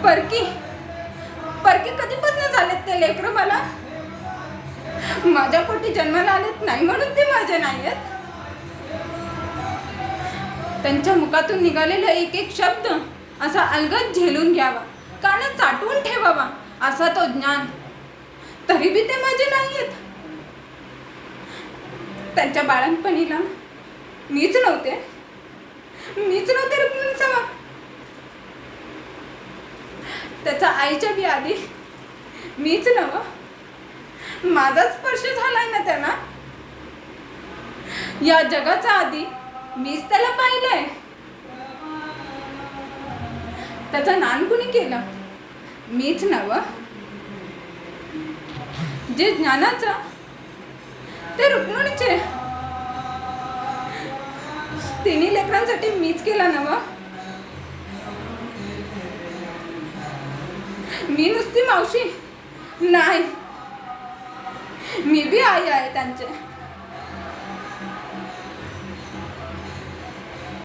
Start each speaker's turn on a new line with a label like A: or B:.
A: परकी परकी कधीपासून झालेत ते लेकरं मला? माझ्या पोटी जन्माला आलेत नाही म्हणून ते माझे नाही आहेत. त्यांच्या मुखातून निघालेला एक एक शब्द असा अलगद झेलून घ्यावा, कानात साठवून ठेवावा असा तो ज्ञान. तरी बी ते माझे नाही आहेत. त्यांच्या बाळणपणीला मीच नव्हते रुक्मिणीचा. त्याच्या आईच्या बी आधी मीच नव्ह. माझा स्पर्श झालाय ना त्यांना. या जगाचा आधी मीच त्याला पाहिलंय. त्याचं नान कुणी केलं? मीच नव्ह. जे ज्ञानाचं ते रुक्मिणीचे. तिन्ही लेकरांसाठी मीच केला नव्ह. मी नुसती मावशी नाही, मी बी आई आहे त्यांचे.